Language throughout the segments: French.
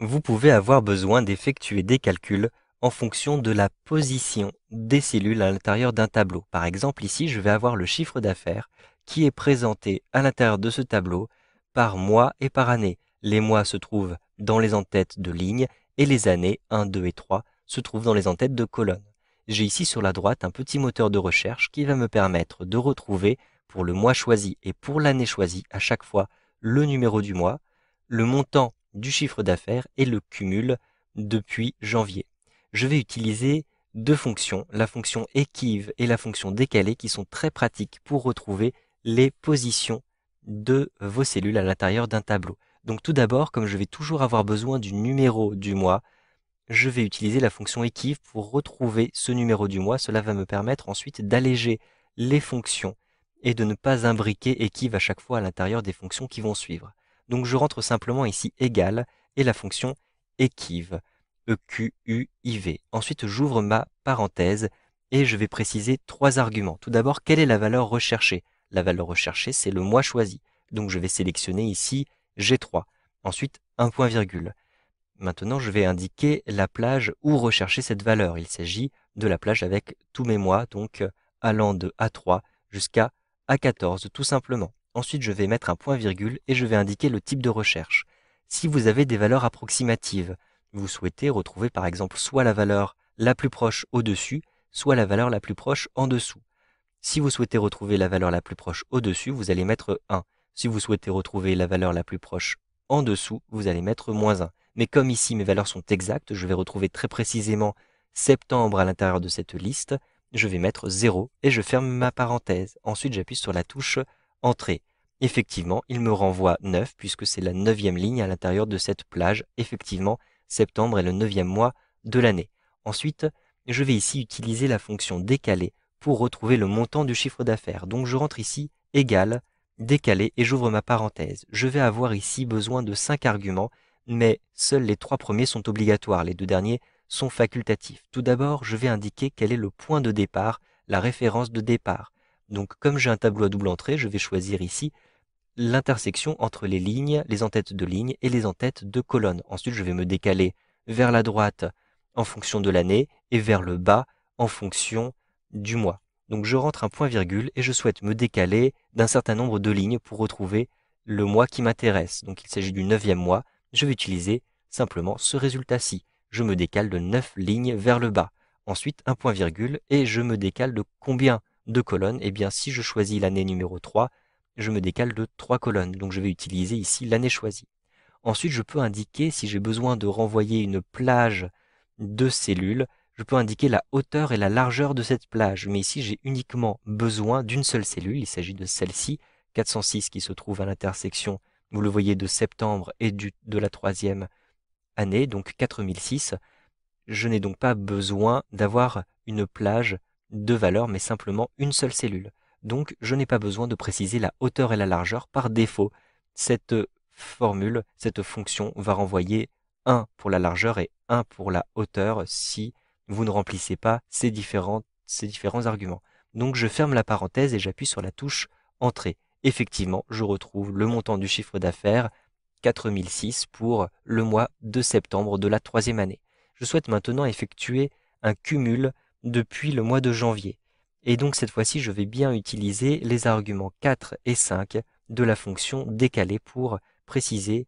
Vous pouvez avoir besoin d'effectuer des calculs en fonction de la position des cellules à l'intérieur d'un tableau. Par exemple, ici, je vais avoir le chiffre d'affaires qui est présenté à l'intérieur de ce tableau par mois et par année. Les mois se trouvent dans les en-têtes de lignes et les années 1, 2 et 3 se trouvent dans les en-têtes de colonnes. J'ai ici sur la droite un petit moteur de recherche qui va me permettre de retrouver pour le mois choisi et pour l'année choisie à chaque fois le numéro du mois, le montant du chiffre d'affaires et le cumul depuis janvier. Je vais utiliser deux fonctions, la fonction équive et la fonction décalée, qui sont très pratiques pour retrouver les positions de vos cellules à l'intérieur d'un tableau. Donc tout d'abord, comme je vais toujours avoir besoin du numéro du mois, je vais utiliser la fonction équive pour retrouver ce numéro du mois. Cela va me permettre ensuite d'alléger les fonctions et de ne pas imbriquer équive à chaque fois à l'intérieur des fonctions qui vont suivre. Donc je rentre simplement ici égal et la fonction équive, EQUIV. Ensuite, j'ouvre ma parenthèse et je vais préciser trois arguments. Tout d'abord, quelle est la valeur recherchée? La valeur recherchée, c'est le mois choisi. Donc je vais sélectionner ici G3. Ensuite, un point virgule. Maintenant, je vais indiquer la plage où rechercher cette valeur. Il s'agit de la plage avec tous mes mois, donc allant de A3 jusqu'à A14, tout simplement. Ensuite, je vais mettre un point virgule et je vais indiquer le type de recherche. Si vous avez des valeurs approximatives, vous souhaitez retrouver par exemple soit la valeur la plus proche au-dessus, soit la valeur la plus proche en dessous. Si vous souhaitez retrouver la valeur la plus proche au-dessus, vous allez mettre 1. Si vous souhaitez retrouver la valeur la plus proche en dessous, vous allez mettre -1. Mais comme ici mes valeurs sont exactes, je vais retrouver très précisément septembre à l'intérieur de cette liste, je vais mettre 0 et je ferme ma parenthèse. Ensuite, j'appuie sur la touche Entrée. Effectivement, il me renvoie 9 puisque c'est la 9e ligne à l'intérieur de cette plage. Effectivement, septembre est le 9e mois de l'année. Ensuite, je vais ici utiliser la fonction décaler pour retrouver le montant du chiffre d'affaires. Donc je rentre ici égal, décalé et j'ouvre ma parenthèse. Je vais avoir ici besoin de 5 arguments, mais seuls les 3 premiers sont obligatoires, les 2 derniers sont facultatifs. Tout d'abord, je vais indiquer quel est le point de départ, la référence de départ. Donc comme j'ai un tableau à double entrée, je vais choisir ici l'intersection entre les lignes, les en-têtes de lignes et les en-têtes de colonnes. Ensuite, je vais me décaler vers la droite en fonction de l'année et vers le bas en fonction du mois. Donc je rentre un point virgule et je souhaite me décaler d'un certain nombre de lignes pour retrouver le mois qui m'intéresse. Donc il s'agit du 9e mois. Je vais utiliser simplement ce résultat-ci. Je me décale de 9 lignes vers le bas. Ensuite, un point virgule et je me décale de combien de colonnes? Eh bien, si je choisis l'année numéro 3, je me décale de 3 colonnes. Donc je vais utiliser ici l'année choisie. Ensuite, je peux indiquer, si j'ai besoin de renvoyer une plage de cellules, je peux indiquer la hauteur et la largeur de cette plage. Mais ici, j'ai uniquement besoin d'une seule cellule. Il s'agit de celle-ci, 406, qui se trouve à l'intersection, vous le voyez, de septembre et de la 3e année, donc 4006. Je n'ai donc pas besoin d'avoir une plage de valeurs, mais simplement une seule cellule. Donc, je n'ai pas besoin de préciser la hauteur et la largeur. Par défaut, cette formule, cette fonction va renvoyer 1 pour la largeur et 1 pour la hauteur si vous ne remplissez pas ces différents arguments. Donc, je ferme la parenthèse et j'appuie sur la touche Entrée. Effectivement, je retrouve le montant du chiffre d'affaires 4006 pour le mois de septembre de la 3e année. Je souhaite maintenant effectuer un cumul depuis le mois de janvier. Et donc cette fois-ci, je vais bien utiliser les arguments 4 et 5 de la fonction décalée pour préciser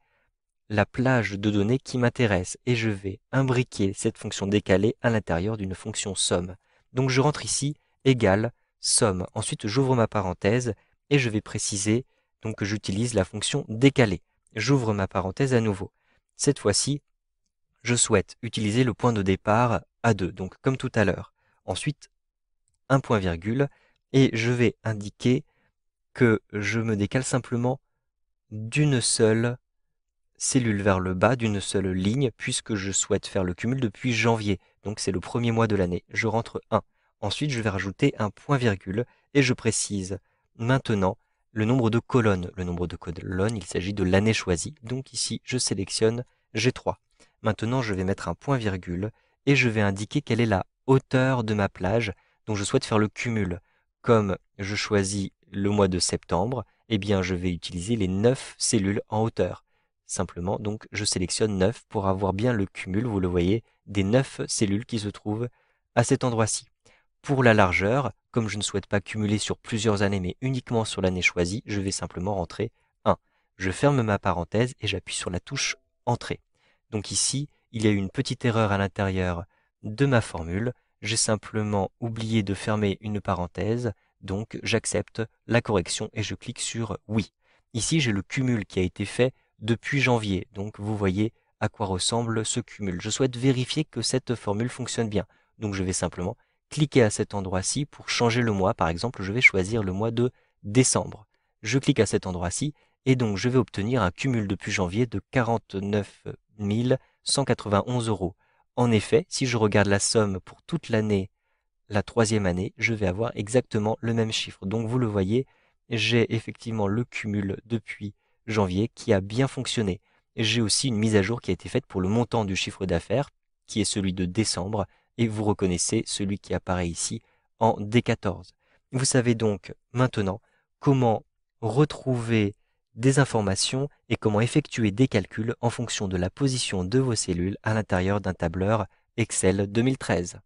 la plage de données qui m'intéresse. Et je vais imbriquer cette fonction décalée à l'intérieur d'une fonction somme. Donc je rentre ici égale somme. Ensuite, j'ouvre ma parenthèse et je vais préciser donc que j'utilise la fonction décalée. J'ouvre ma parenthèse à nouveau. Cette fois-ci, je souhaite utiliser le point de départ A2, donc comme tout à l'heure. Ensuite, un point virgule, et je vais indiquer que je me décale simplement d'une seule cellule vers le bas, d'une seule ligne, puisque je souhaite faire le cumul depuis janvier. Donc c'est le premier mois de l'année. Je rentre 1. Ensuite, je vais rajouter un point virgule et je précise maintenant le nombre de colonnes. Le nombre de colonnes, il s'agit de l'année choisie. Donc ici, je sélectionne G3. Maintenant, je vais mettre un point virgule et je vais indiquer quelle est la hauteur de ma plage dont je souhaite faire le cumul. Comme je choisis le mois de septembre, eh bien, je vais utiliser les 9 cellules en hauteur. simplement, donc je sélectionne 9 pour avoir bien le cumul, vous le voyez, des 9 cellules qui se trouvent à cet endroit-ci. Pour la largeur, comme je ne souhaite pas cumuler sur plusieurs années mais uniquement sur l'année choisie, je vais simplement rentrer 1. Je ferme ma parenthèse et j'appuie sur la touche Entrée. Donc ici, il y a eu une petite erreur à l'intérieur de ma formule. J'ai simplement oublié de fermer une parenthèse, donc j'accepte la correction et je clique sur Oui. Ici, j'ai le cumul qui a été fait depuis janvier, donc vous voyez à quoi ressemble ce cumul. Je souhaite vérifier que cette formule fonctionne bien, donc je vais simplement cliquer à cet endroit-ci pour changer le mois. Par exemple, je vais choisir le mois de décembre. Je clique à cet endroit-ci et donc je vais obtenir un cumul depuis janvier de 49 191 euros. En effet, si je regarde la somme pour toute l'année, la troisième année, je vais avoir exactement le même chiffre. Donc vous le voyez, j'ai effectivement le cumul depuis janvier qui a bien fonctionné. J'ai aussi une mise à jour qui a été faite pour le montant du chiffre d'affaires, qui est celui de décembre, et vous reconnaissez celui qui apparaît ici en D14. Vous savez donc maintenant comment retrouver des informations et comment effectuer des calculs en fonction de la position de vos cellules à l'intérieur d'un tableur Excel 2013.